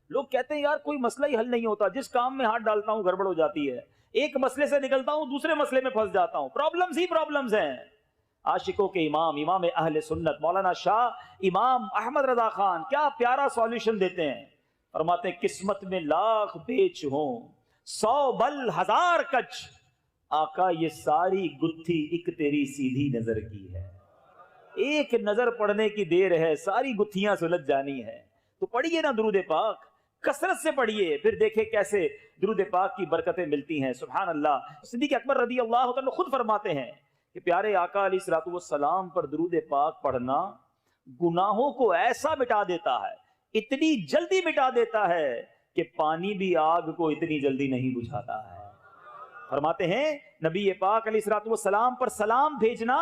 لوگ کہتے ہیں یار کوئی مسئلہ ہی حل نہیں ہوتا، جس کام میں ہاتھ ڈالتا ہوں گڑبڑ ہو جاتی ہے، ایک مسئلے سے نکلتا ہوں دوسرے مسئلے میں پھنس جاتا ہوں، پرابلمز ہی پرابلمز ہیں۔ عاشقوں کے امام، امام اہل سنت مولانا شاہ امام احمد رضا خان کیا پیارا سولوشن دیتے ہیں، فرماتے ہیں قسمت میں لاکھ پیچ ہوں 100 بل 1000 کچ، آقا یہ ساری گتھی ایک تیری سیدھی نظر کی ہے، ایک نظر پڑھنے کی دیر ہے ساری گتھیاں سلجھ جانی ہے۔ تو پڑھیے نا درود پاک، کثرت سے پڑھیے، پھر دیکھیں کیسے درود پاک کی برکتیں ملتی ہیں۔ سبحان اللہ۔ صدیق اکبر رضی اللہ عنہ خود فرماتے ہیں کہ پیارے آقا علیہ الصلوۃ والسلام پر درود پاک پڑھنا گناہوں کو ایسا مٹا دیتا ہے، اتنی جلدی مٹا دیتا ہے کہ پانی بھی آگ کو اتنی جلدی نہیں بجھاتا ہے۔ فرماتے ہیں نبی پاک علیہ الصلوۃ والسلام پر سلام بھیجنا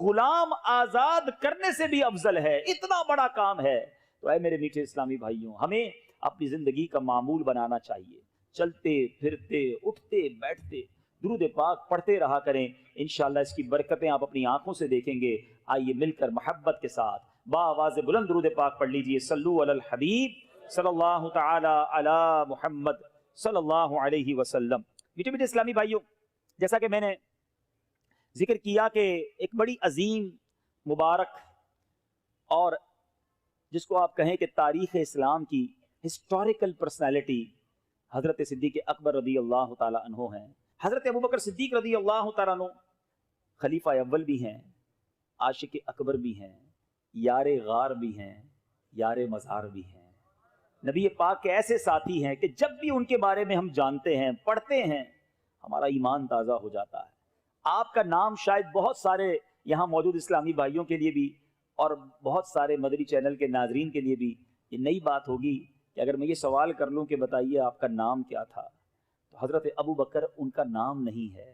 غلام آزاد کرنے سے بھی افضل ہے، اتنا بڑا کام ہے۔ تو اے میرے میٹھے اسلامی بھائیوں، ہمیں اپنی زندگی کا معمول بنانا چاہیے، چلتے پھرتے اٹھتے بیٹھتے درود پاک پڑھتے رہا کریں، انشاءاللہ اس کی برکتیں آپ اپنی آنکھوں سے دیکھیں گے۔ آئیے مل کر محبت کے ساتھ بآواز بلند درود پاک پڑھ لیجئے، صلو علی الحبیب صلی اللہ تعالی علی محمد صلی اللہ علیہ وسلم۔ میٹھے میٹھے اسلامی بھائیوں، جیسا کہ میں نے ذکر کیا کہ ایک بڑی عظیم مبارک اور جس کو آپ کہیں کہ تاریخ اسلام کی ہسٹوریکل پرسنالٹی حضرت صدیق اکبر رضی اللہ تعالی عنہ ہیں۔ حضرت ابوبکر صدیق رضی اللہ تعالیٰ عنہ خلیفہ اول بھی ہیں، عاشق اکبر بھی ہیں، یار غار بھی ہیں، یار مزار بھی ہیں، نبی پاک کے ایسے ساتھی ہیں کہ جب بھی ان کے بارے میں ہم جانتے ہیں پڑھتے ہیں ہمارا ایمان تازہ ہو جاتا ہے۔ آپ کا نام شاید بہت سارے یہاں موجود اسلامی بھائیوں کے لیے بھی اور بہت سارے مدری چینل کے ناظرین کے لیے بھی یہ نئی بات ہوگی کہ اگر میں یہ سوال کر لوں کہ بتائیے آپ کا نام کیا تھا، تو حضرت ابو بکر ان کا نام نہیں ہے۔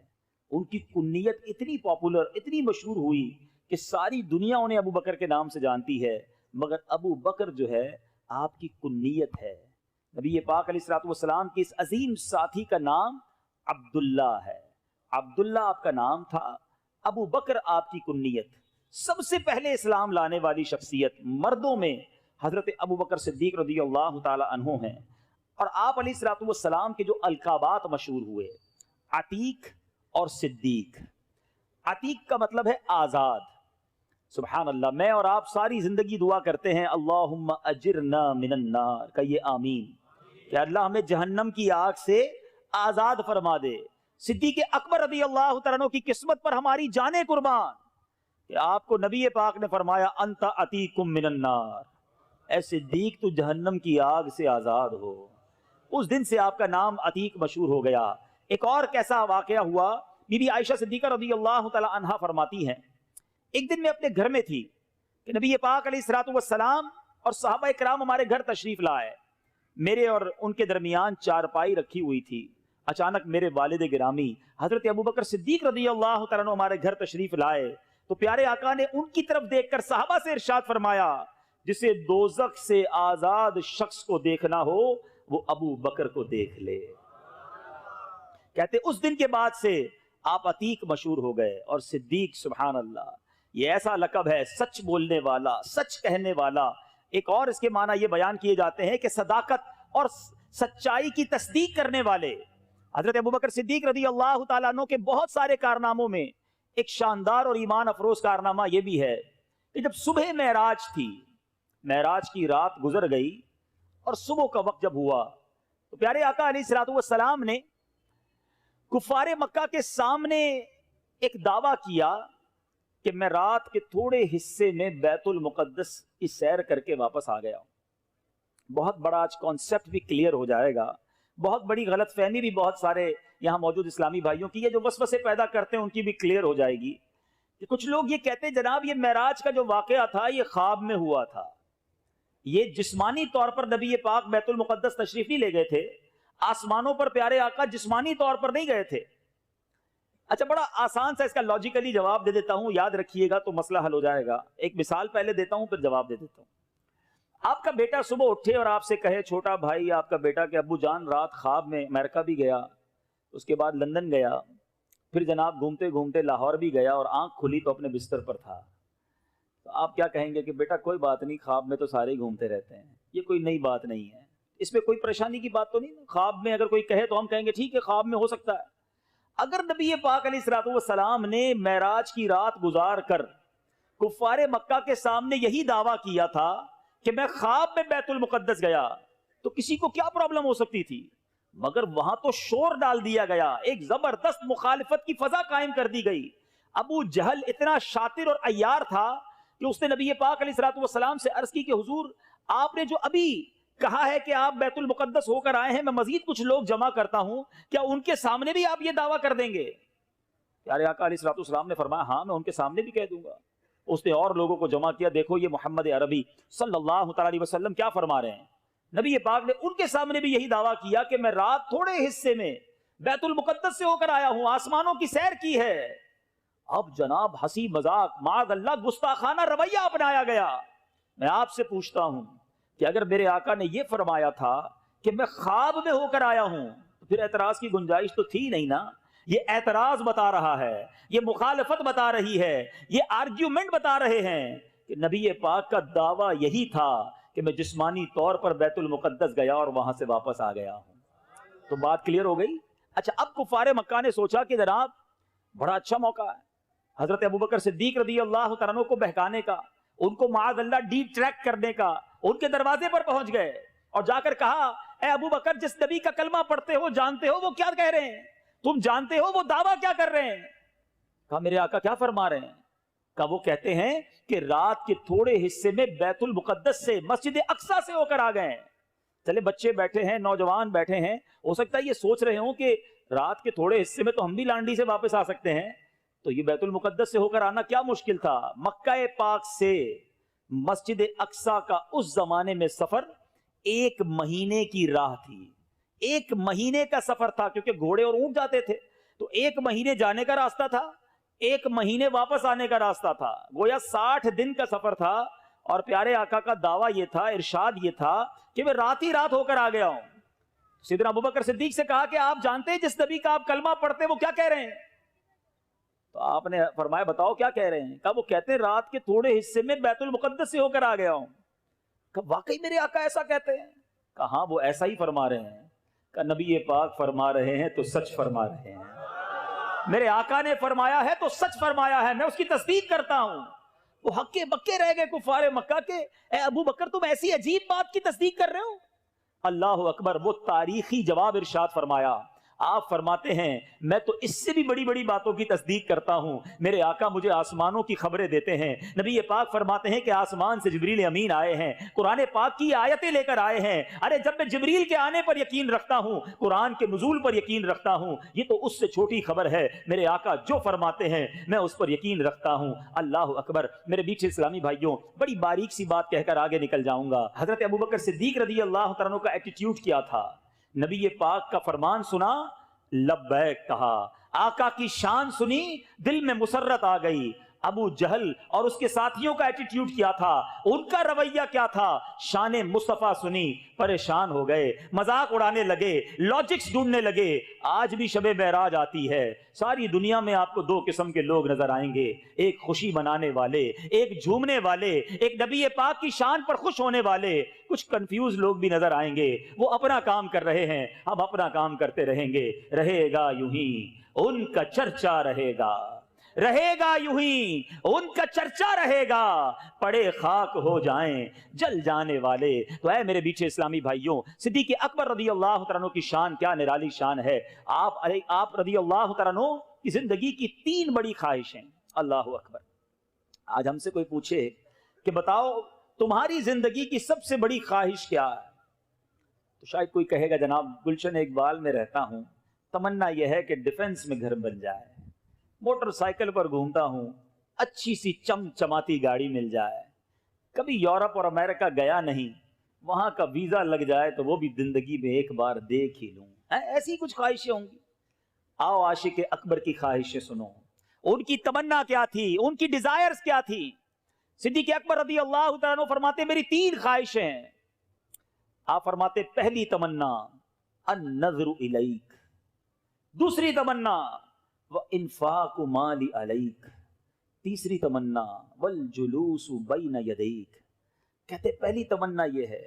ان کی کنیت اتنی پاپولر، اتنی مشہور ہوئی کہ ساری دنیا انہیں ابو بکر کے نام سے جانتی ہے، مگر ابو بکر جو ہے آپ کی کنیت ہے۔ نبی پاک علیہ الصلوۃ والسلام کی اس عظیم ساتھی کا نام عبداللہ ہے۔ عبداللہ آپ کا نام تھا، ابو بکر آپ کی کنیت۔ سب سے پہلے اسلام لانے والی شخصیت مردوں میں حضرت ابو بکر صدیق رضی اللہ تعالی عنہ ہیں، اور آپ علیہ الصلوۃ والسلام کے جو القابات مشہور ہوئے عتیق اور صدیق۔ عتیق کا مطلب ہے آزاد۔ سبحان اللہ، میں اور آپ ساری زندگی دعا کرتے ہیں اللہم اجرنا من النار، کہیے آمین، کہ اللہ ہمیں جہنم کی آگ سے آزاد فرما دے۔ صدیق اکبر رضی اللہ تعالیٰ عنہ کی قسمت پر ہماری جانیں قربان کہ آپ کو نبی پاک نے فرمایا انت عتیق من النار، اے صدیق تو جہنم کی آگ سے آزاد ہو۔ اس دن سے آپ کا نام عتیق مشہور ہو گیا۔ ایک اور کیسا واقعہ ہوا، بی بی عائشہ صدیقہ رضی اللہ تعالی عنہا فرماتی ہیں ایک دن میں اپنے گھر میں تھی کہ نبی پاک علیہ الصلوۃ والسلام اور صحابہ کرام ہمارے گھر تشریف لائے، میرے اور ان کے درمیان چارپائی رکھی ہوئی تھی۔ اچانک میرے والد گرامی حضرت ابوبکر صدیق رضی اللہ تعالیٰ عنہ ہمارے گھر تشریف لائے تو پیارے آقا نے ان کی طرف دیکھ کر صحابہ سے ارشاد فرمایا جسے دوزخ سے آزاد شخص کو دیکھنا ہو وہ ابو بکر کو دیکھ لے۔ کہتے اس دن کے بعد سے آپ عتیق مشہور ہو گئے، اور صدیق سبحان اللہ یہ ایسا لقب ہے، سچ بولنے والا، سچ کہنے والا۔ ایک اور اس کے معنی یہ بیان کیے جاتے ہیں کہ صداقت اور سچائی کی تصدیق کرنے والے۔ حضرت ابوبکر صدیق رضی اللہ تعالیٰ عنہ کے بہت سارے کارناموں میں ایک شاندار اور ایمان افروز کارنامہ یہ بھی ہے کہ جب صبح معراج تھی، معراج کی رات گزر گئی اور صبح کا وقت جب ہوا تو پیارے آقا علیہ الصلوۃ والسلام نے کفار مکہ کے سامنے ایک دعویٰ کیا کہ میں رات کے تھوڑے حصے میں بیت المقدس کی سیر کر کے واپس آ گیا ہوں۔ بہت بڑا آج کانسیپٹ بھی کلیئر ہو جائے گا، بہت بڑی غلط فہمی بھی بہت سارے یہاں موجود اسلامی بھائیوں کی، یہ جو وسوسے پیدا کرتے ہیں ان کی بھی کلیئر ہو جائے گی کہ کچھ لوگ یہ کہتے ہیں جناب یہ معراج کا جو واقعہ تھا یہ خواب میں ہوا تھا، یہ جسمانی طور پر نبی پاک بیت المقدس تشریف نہیں لے گئے تھے، آسمانوں پر پیارے آقا جسمانی طور پر نہیں گئے تھے۔ اچھا بڑا آسان سا اس کا لاجیکلی جواب دے دیتا ہوں، یاد رکھیے گا تو مسئلہ حل ہو جائے گا۔ ایک مثال پہلے دیتا ہوں پھر جواب دے دیتا ہوں۔ آپ کا بیٹا صبح اٹھے اور آپ سے کہے چھوٹا بھائی آپ کا بیٹا کہ ابو جان رات خواب میں امریکہ بھی گیا، اس کے بعد لندن گیا، پھر جناب گھومتے گھومتے لاہور بھی گیا اور آنکھ کھلی تو اپنے بستر پر تھا، تو آپ کیا کہیں گے کہ بیٹا کوئی بات نہیں، خواب میں تو سارے ہی گھومتے رہتے ہیں، یہ کوئی نئی بات نہیں ہے، اس میں کوئی پریشانی کی بات تو نہیں. خواب میں اگر کوئی کہے تو ہم کہیں گے ٹھیک ہے خواب میں ہو سکتا ہے. اگر نبی پاک علیہ الصلوۃ والسلام نے معراج کی رات گزار کر کفار مکہ کے سامنے یہی دعویٰ کیا تھا کہ میں خواب میں بیت المقدس گیا تو کسی کو کیا پرابلم ہو سکتی تھی؟ مگر وہاں تو شور ڈال دیا گیا, ایک زبردست مخالفت کی فضا قائم کر دی گئی. ابو جہل اتنا شاطر اور عیار تھا کہ اس نے نبی پاک علیہ الصلوۃ والسلام سے عرض کی کہ حضور آپ نے جو ابھی کہا ہے کہ آپ بیت المقدس ہو کر آئے ہیں, میں مزید کچھ لوگ جمع کرتا ہوں, کیا ان کے سامنے بھی آپ یہ دعویٰ کر دیں گے؟ پیارے آقا علیہ الصلوۃ والسلام نے فرمایا ہاں میں ان کے سامنے بھی کہہ دوں گا. اس نے اور لوگوں کو جمع کیا. دیکھو یہ محمد عربی صلی اللہ تعالی علیہ وسلم کیا فرما رہے ہیں. نبی پاک نے ان کے سامنے بھی یہی دعویٰ کیا کہ میں رات تھوڑے حصے میں بیت المقدس سے ہو کر آیا ہوں, آسمانوں کی سیر کی ہے. اب جناب ہنسی مذاق معاذ اللہ گستاخانہ رویہ اپنایا گیا. میں آپ سے پوچھتا ہوں کہ اگر میرے آقا نے یہ فرمایا تھا کہ میں خواب میں ہو کر آیا ہوں تو پھر اعتراض کی گنجائش تو تھی نہیں نا. یہ اعتراض بتا رہا ہے, یہ مخالفت بتا رہی ہے, یہ آرگیومنٹ بتا رہے ہیں کہ نبی پاک کا دعویٰ یہی تھا کہ میں جسمانی طور پر بیت المقدس گیا اور وہاں سے واپس آ گیا ہوں. تو بات کلیئر ہو گئی. اچھا اب کفار مکہ نے سوچا کہ جناب بڑا اچھا موقع ہے حضرت ابوبکر صدیق رضی اللہ تعالیٰ عنہ کو بہکانے کا, ان کو معاذ اللہ ڈی ٹریک کرنے کا. ان کے دروازے پر پہنچ گئے اور جا کر کہا اے ابوبکر جس نبی کا کلمہ پڑھتے ہو جانتے ہو وہ کیا کہہ رہے ہیں, تم جانتے ہو وہ دعویٰ کیا کر رہے ہیں؟ کہا میرے آقا کیا فرما رہے ہیں؟ کہا وہ کہتے ہیں کہ رات کے تھوڑے حصے میں بیت المقدس سے مسجد اقصی سے ہو کر آ گئے ہیں. چلے بچے بیٹھے ہیں, نوجوان بیٹھے ہیں, ہو سکتا ہے یہ سوچ رہے ہوں کہ رات کے تھوڑے حصے میں تو ہم بھی لانڈی سے واپس آ سکتے ہیں, تو یہ بیت المقدس سے ہو کر آنا کیا مشکل تھا. مکہ پاک سے مسجد اقصی کا اس زمانے میں سفر 1 مہینے کی راہ تھی. 1 مہینے کا سفر تھا, کیونکہ گھوڑے اور اونٹ جاتے تھے تو 1 مہینے جانے کا راستہ تھا, 1 مہینے واپس آنے کا راستہ تھا. گویا 60 دن کا سفر تھا. اور پیارے آقا کا دعویٰ یہ تھا, ارشاد یہ تھا کہ میں رات ہی رات ہو کر آ گیا ہوں. سیدنا ابوبکر صدیق سے کہا کہ آپ جانتے ہیں جس نبی کا آپ کلمہ پڑھتے وہ کیا کہہ رہے ہیں؟ تو آپ نے فرمایا بتاؤ کیا کہہ رہے ہیں؟ کہا وہ کہتے ہیں رات کے تھوڑے حصے میں بیت المقدس سے ہو کر آ گیا ہوں. کہا واقعی میرے آقا ایسا کہتے ہیں؟ کہا ہاں وہ ایسا ہی فرما رہے ہیں. کہا نبی پاک فرما رہے ہیں تو سچ فرما رہے ہیں, میرے آقا نے فرمایا ہے تو سچ فرمایا ہے, میں اس کی تصدیق کرتا ہوں. وہ ہکے بکے رہ گئے کفار مکہ کے, اے ابو بکر تم ایسی عجیب بات کی تصدیق کر رہے ہو؟ اللہ اکبر. وہ تاریخی جواب ارشاد فرمایا. آپ فرماتے ہیں میں تو اس سے بھی بڑی بڑی باتوں کی تصدیق کرتا ہوں. میرے آقا مجھے آسمانوں کی خبریں دیتے ہیں. نبی پاک فرماتے ہیں کہ آسمان سے جبریل امین آئے ہیں, قرآن پاک کی آیتیں لے کر آئے ہیں. ارے جب میں جبریل کے آنے پر یقین رکھتا ہوں, قرآن کے نزول پر یقین رکھتا ہوں, یہ تو اس سے چھوٹی خبر ہے. میرے آقا جو فرماتے ہیں میں اس پر یقین رکھتا ہوں. اللہ اکبر. میرے بیچ اسلامی بھائیوں بڑی باریک سی بات کہہ کر آگے نکل جاؤں گا. حضرت ابوبکر صدیق رضی اللہ تعالیٰ عنہ کا ایٹیٹیوڈ کیا تھا؟ نبی پاک کا فرمان سنا, لبیک کہا, آقا کی شان سنی, دل میں مسرت آ گئی. ابو جہل اور اس کے ساتھیوں کا ایٹیٹیوڈ کیا تھا, ان کا رویہ کیا تھا؟ شان مصطفیٰ سنی, پریشان ہو گئے, مذاق اڑانے لگے, لاجکس ڈھونڈنے لگے. آج بھی شب معراج آتی ہے, ساری دنیا میں آپ کو 2 قسم کے لوگ نظر آئیں گے, ایک خوشی منانے والے, ایک جھومنے والے, ایک نبی پاک کی شان پر خوش ہونے والے. کچھ کنفیوز لوگ بھی نظر آئیں گے, وہ اپنا کام کر رہے ہیں, ہم اپنا کام کرتے رہیں گے. رہے گا یوں ہی ان کا چرچا رہے گا, رہے گا یوں ہی ان کا چرچا رہے گا, پڑے خاک ہو جائیں جل جانے والے. تو اے میرے بیچے اسلامی بھائیوں, صدیق اکبر رضی اللہ تعالیٰ عنہ کی شان کیا نرالی شان ہے. آپ رضی اللہ تعالیٰ عنہ کی زندگی کی 3 بڑی خواہشیں. اللہ اکبر. آج ہم سے کوئی پوچھے کہ بتاؤ تمہاری زندگی کی سب سے بڑی خواہش کیا ہے, تو شاید کوئی کہے گا جناب گلشن اقبال میں رہتا ہوں, تمنا یہ ہے کہ ڈیفنس میں گھر بن جائے, موٹر سائیکل پر گھومتا ہوں, اچھی سی چمچماتی گاڑی مل جائے, کبھی یورپ اور امریکہ گیا نہیں, وہاں کا ویزا لگ جائے تو وہ بھی زندگی میں ایک بار دیکھ ہی لوں. ایسی کچھ خواہشیں ہوں گی. آؤ عاشق اکبر کی خواہشیں سنو, ان کی تمنا کیا تھی, ان کی ڈیزائرز کیا تھی. صدیق اکبر رضی اللہ تعالیٰ عنہ فرماتے میری 3 خواہشیں ہیں. آپ فرماتے پہلی تمنا النظر الیک, دوسری تمنا وانفاق مال علیک, تیسری تمنا والجلوس بین یدیک. کہتے پہلی تمنا یہ ہے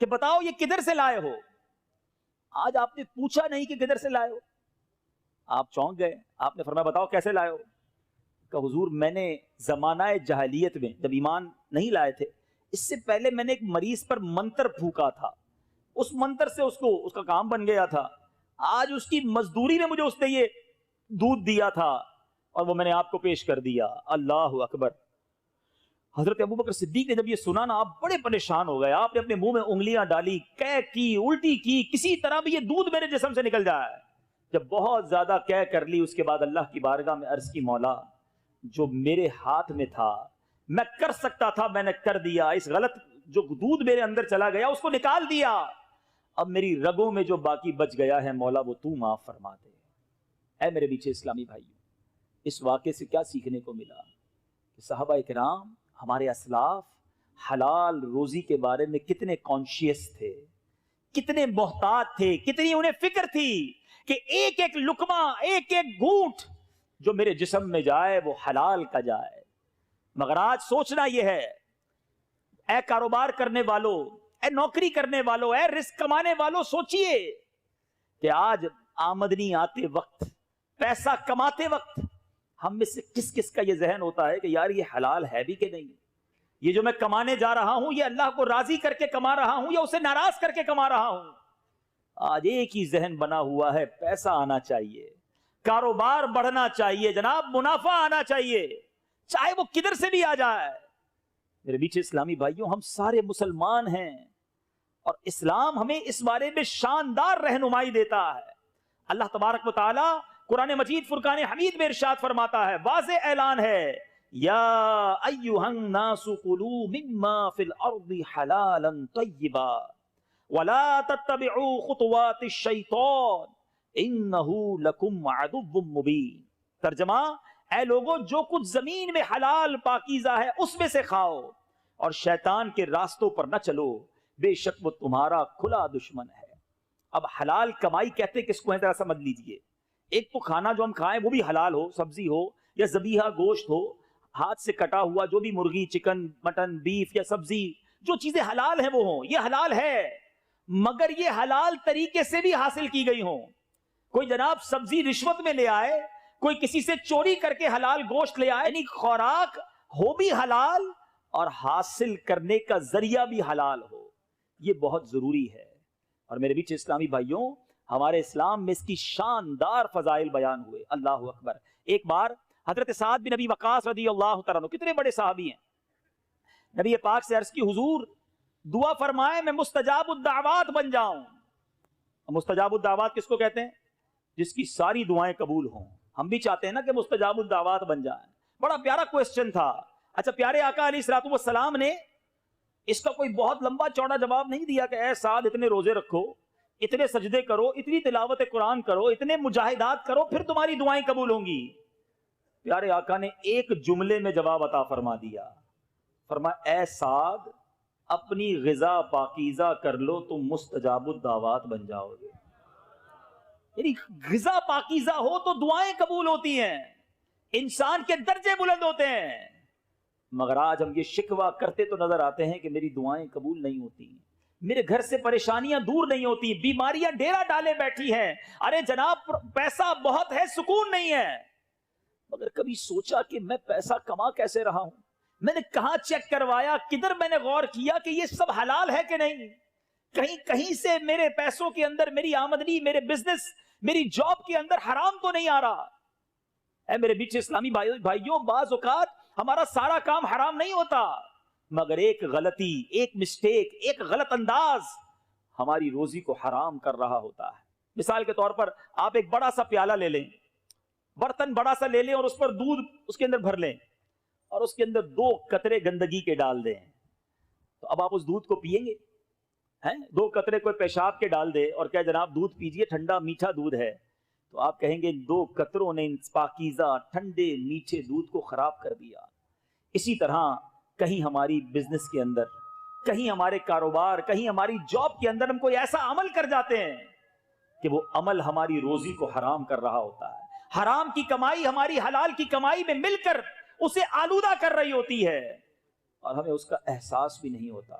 کہ بتاؤ یہ کدھر سے لائے ہو. آج آپ نے پوچھا نہیں کہ کدھر سے لائے ہو, آپ چونک گئے. آپ نے فرمایا بتاؤ کیسے لائے ہو. کہ حضور میں نے زمانہ جاہلیت میں جب ایمان نہیں لائے تھے, اس سے پہلے میں نے ایک مریض پر منتر پھونکا تھا, اس منتر سے اس کا کام بن گیا تھا. آج اس کی مزدوری میں مجھے اس نے یہ دودھ دیا تھا اور وہ میں نے آپ کو پیش کر دیا. اللہ اکبر. حضرت ابوبکر صدیق نے جب یہ سنا نا, آپ بڑے پریشان ہو گئے. آپ نے اپنے منہ میں انگلیاں ڈالی, قے کی, الٹی کی, کسی طرح بھی یہ دودھ میرے جسم سے نکل جائے. جب بہت زیادہ قے کر لی, اس کے بعد اللہ کی بارگاہ میں عرض کی, مولا جو میرے ہاتھ میں تھا میں کر سکتا تھا میں نے کر دیا, اس غلط جو دودھ میرے اندر چلا گیا اس کو نکال دیا, اب میری رگوں میں جو باقی بچ گیا ہے مولا وہ تو معاف فرما دے. اے میرے پیچھے اسلامی بھائیوں, اس واقعے سے کیا سیکھنے کو ملا کہ صحابہ کرام ہمارے اسلاف حلال روزی کے بارے میں کتنے کانشیس تھے, کتنے محتاط تھے, کتنی انہیں فکر تھی کہ ایک ایک لقمہ, ایک ایک گھونٹ جو میرے جسم میں جائے وہ حلال کا جائے. مگر آج سوچنا یہ ہے, اے کاروبار کرنے والوں, اے نوکری کرنے والوں, اے رزق کمانے والوں, سوچئے کہ آج آمدنی آتے وقت, پیسہ کماتے وقت ہم میں سے کس کس کا یہ ذہن ہوتا ہے کہ یار یہ حلال ہے بھی کہ نہیں, یہ جو میں کمانے جا رہا ہوں یہ اللہ کو راضی کر کے کما رہا ہوں یا اسے ناراض کر کے کما رہا ہوں. آج ایک ہی ذہن بنا ہوا ہے, پیسہ آنا چاہیے, کاروبار بڑھنا چاہیے, جناب منافع آنا چاہیے, چاہے وہ کدھر سے بھی آ جائے. میرے بیچ اسلامی بھائیوں, ہم سارے مسلمان ہیں اور اسلام ہمیں اس بارے میں شاندار رہنمائی دیتا ہے. اللہ تبارک و تعالی قرآن مجید فرقان حمید میں ارشاد فرماتا ہے, واضح اعلان ہے, یا ایھا الناس کلوا مما فی الارض حلالا طیبا ولا تتبعوا خطوات الشیطان انہ لکم عدو مبین. ترجمہ, اے لوگو جو کچھ زمین میں حلال پاکیزہ ہے اس میں سے کھاؤ اور شیطان کے راستوں پر نہ چلو, بے شک وہ تمہارا کھلا دشمن ہے. اب حلال کمائی کہتے کس کو ہے ذرا سمجھ لیجئے. ایک تو کھانا جو ہم کھائیں وہ بھی حلال ہو, سبزی ہو یا ذبیحہ گوشت ہو, ہاتھ سے کٹا ہوا جو بھی مرغی, چکن, مٹن, بیف یا سبزی, جو چیزیں حلال ہیں وہ ہوں, یہ حلال ہے, مگر یہ حلال طریقے سے بھی حاصل کی گئی ہوں. کوئی جناب سبزی رشوت میں لے آئے, کوئی کسی سے چوری کر کے حلال گوشت لے آئے, یعنی خوراک ہو بھی حلال اور حاصل کرنے کا ذریعہ بھی حلال ہو, یہ بہت ضروری ہے. اور میرے بیچ اسلامی بھائیوں, ہمارے اسلام میں اس کی شاندار فضائل بیان ہوئے. اللہ اکبر. ایک بار حضرت سعد بن ابی وقاص رضی اللہ تعالیٰ عنہ, کتنے بڑے صحابی ہیں, نبی پاک سے عرض کی, حضور دعا فرمائے میں مستجاب الدعوات بن جاؤں. مستجاب الدعوات کس کو کہتے ہیں؟ جس کی ساری دعائیں قبول ہوں. ہم بھی چاہتے ہیں نا کہ مستجاب الدعوات بن جائیں. بڑا پیارا کوسچن تھا. اچھا, پیارے آقا علیہ الصلوۃ والسلام نے اس کا کوئی بہت لمبا چوڑا جواب نہیں دیا کہ اے سعد اتنے روزے رکھو, اتنے سجدے کرو, اتنی تلاوت قرآن کرو, اتنے مجاہدات کرو, پھر تمہاری دعائیں قبول ہوں گی. پیارے آقا نے ایک جملے میں جواب عطا فرما دیا. فرمایا, اے سعد اپنی غذا پاکیزہ کر لو, تم مستجاب الدعوات بن جاؤ گے. یعنی غذا پاکیزہ ہو تو دعائیں قبول ہوتی ہیں, انسان کے درجے بلند ہوتے ہیں. مگر آج ہم یہ شکوہ کرتے تو نظر آتے ہیں کہ میری دعائیں قبول نہیں ہوتی, میرے گھر سے پریشانیاں دور نہیں ہوتی, بیماریاں ڈیرا ڈالے بیٹھی ہیں. ارے جناب پیسہ بہت ہے, سکون نہیں ہے. مگر کبھی سوچا کہ میں پیسہ کما کیسے رہا ہوں, میں نے کہاں چیک کروایا, کدھر میں نے غور کیا کہ یہ سب حلال ہے کہ نہیں, کہیں سے میرے پیسوں کے اندر, میری آمدنی, میرے بزنس, میری جاب کے اندر حرام تو نہیں آ رہا. اے میرے بیچ اسلامی بھائیوں, بعض اوقات ہمارا سارا کام حرام نہیں ہوتا, مگر ایک غلطی, ایک مسٹیک, ایک غلط انداز ہماری روزی کو حرام کر رہا ہوتا ہے. مثال کے طور پر آپ ایک بڑا سا پیالہ لے لیں, برتن بڑا سا لے لیں اور اس پر دودھ اس کے اندر بھر لیں اور اس کے اندر 2 قطرے گندگی کے ڈال دیں, تو اب آپ اس دودھ کو پیئیں گے؟ 2 قطرے کوئی پیشاب کے ڈال دے اور کہے جناب دودھ پیجئے, ٹھنڈا میٹھا دودھ ہے, تو آپ کہیں گے 2 قطروں نے پاکیزہ ٹھنڈے میٹھے دودھ کو خراب کر دیا. اسی طرح کہیں ہماری بزنس کے اندر, کہیں ہمارے کاروبار, کہیں ہماری جاب کے اندر ہم کوئی ایسا عمل کر جاتے ہیں کہ وہ عمل ہماری روزی کو حرام کر رہا ہوتا ہے. حرام کی کمائی ہماری حلال کی کمائی میں مل کر اسے آلودہ کر رہی ہوتی ہے اور ہمیں اس کا احساس بھی نہیں ہوتا.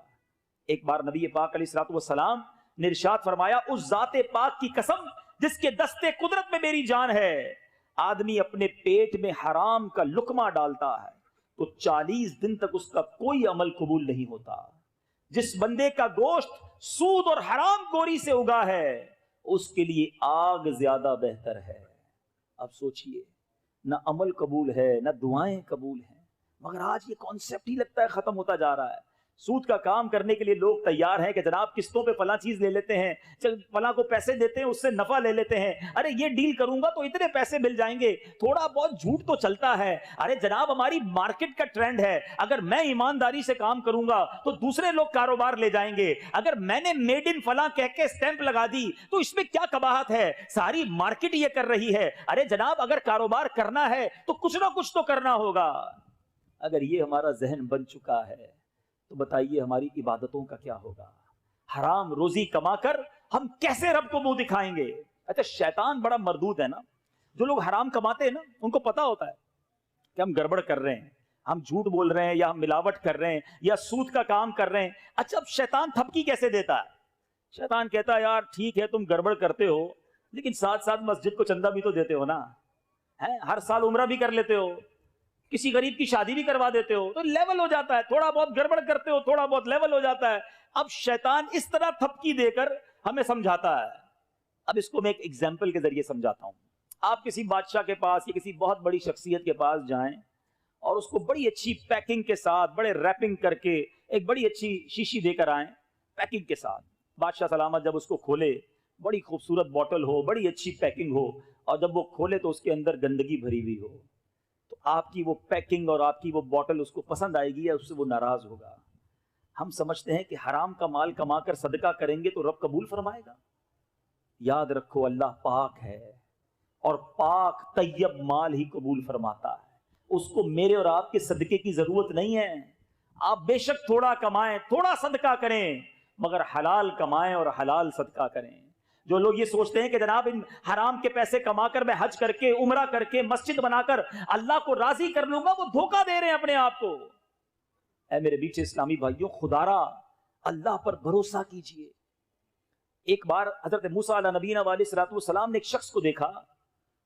ایک بار نبی پاک علیہ الصلوۃ والسلام نے ارشاد فرمایا اس ذات پاک کی قسم جس کے دستے قدرت میں میری جان ہے، آدمی اپنے پیٹ میں حرام کا لقمہ ڈالتا ہے تو 40 دن تک اس کا کوئی عمل قبول نہیں ہوتا۔ جس بندے کا گوشت سود اور حرام گوری سے اگا ہے اس کے لیے آگ زیادہ بہتر ہے۔ اب سوچئے، نہ عمل قبول ہے نہ دعائیں قبول ہیں، مگر آج یہ کانسیپٹ ہی لگتا ہے ختم ہوتا جا رہا ہے۔ سود کا کام کرنے کے لیے لوگ تیار ہیں کہ جناب قسطوں پہ فلاں چیز لے لیتے ہیں، فلاں کو پیسے دیتے ہیں، اس سے نفع لے لیتے ہیں، ارے یہ ڈیل کروں گا تو اتنے پیسے مل جائیں گے، تھوڑا بہت جھوٹ تو چلتا ہے۔ ارے جناب ہماری مارکیٹ کا ٹرینڈ ہے، اگر میں ایمانداری سے کام کروں گا تو دوسرے لوگ کاروبار لے جائیں گے، اگر میں نے میڈ ان فلاں کہہ کے اسٹیمپ لگا دی تو اس میں کیا قباحت ہے، ساری مارکیٹ یہ کر رہی ہے۔ ارے جناب اگر کاروبار کرنا ہے تو کچھ نہ کچھ تو کرنا ہوگا۔ اگر یہ ہمارا ذہن بن چکا ہے تو بتائیے ہماری عبادتوں کا کیا ہوگا؟ حرام روزی کما کر ہم کیسے رب کو منہ دکھائیں گے؟ اچھا شیطان بڑا مردود ہے نا، جو لوگ حرام کماتے ہیں نا ان کو پتا ہوتا ہے کہ ہم گڑبڑ کر رہے ہیں، ہم جھوٹ بول رہے ہیں یا ہم ملاوٹ کر رہے ہیں یا سود کا کام کر رہے ہیں۔ اچھا اب شیطان تھپکی کیسے دیتا ہے؟ شیطان کہتا ہے یار ٹھیک ہے تم گڑبڑ کرتے ہو لیکن ساتھ ساتھ مسجد کو چندہ بھی تو دیتے ہو نا، ہر سال عمرہ بھی کر لیتے ہو، کسی غریب کی شادی بھی کروا دیتے ہو، تو لیول ہو جاتا ہے، تھوڑا بہت گڑبڑ کرتے ہو تھوڑا بہت لیول ہو جاتا ہے۔ اب شیطان اس طرح تھپکی دے کر ہمیں سمجھاتا ہے۔ اب اس کو میں ایک ایگزامپل کے ذریعے سمجھاتا ہوں۔ آپ کسی بادشاہ کے پاس یا کسی بہت بڑی شخصیت کے پاس جائیں اور اس کو بڑی اچھی پیکنگ کے ساتھ، بڑے ریپنگ کر کے ایک بڑی اچھی شیشی دے کر آئیں پیکنگ کے ساتھ۔ بادشاہ سلامت جب اس کو کھولے، بڑی خوبصورت بوٹل ہو، بڑی اچھی پیکنگ ہو، اور جب وہ کھولے تو اس کے اندر گندگی بھری ہوئی ہو، تو آپ کی وہ پیکنگ اور آپ کی وہ بوٹل اس کو پسند آئے گی یا اس سے وہ ناراض ہوگا؟ ہم سمجھتے ہیں کہ حرام کا مال کما کر صدقہ کریں گے تو رب قبول فرمائے گا۔ یاد رکھو اللہ پاک ہے اور پاک طیب مال ہی قبول فرماتا ہے، اس کو میرے اور آپ کے صدقے کی ضرورت نہیں ہے۔ آپ بے شک تھوڑا کمائیں، تھوڑا صدقہ کریں، مگر حلال کمائیں اور حلال صدقہ کریں۔ جو لوگ یہ سوچتے ہیں کہ جناب ان حرام کے پیسے کما کر میں حج کر کے عمرہ کر کے مسجد بنا کر اللہ کو راضی کر لوں گا، وہ دھوکہ دے رہے ہیں اپنے آپ کو۔ اے میرے بیچ اسلامی بھائیوں، خدا را اللہ پر بھروسہ کیجئے۔ ایک بار حضرت موسیٰ علیہ نبینا علیہ الصلوۃ والسلام نے ایک شخص کو دیکھا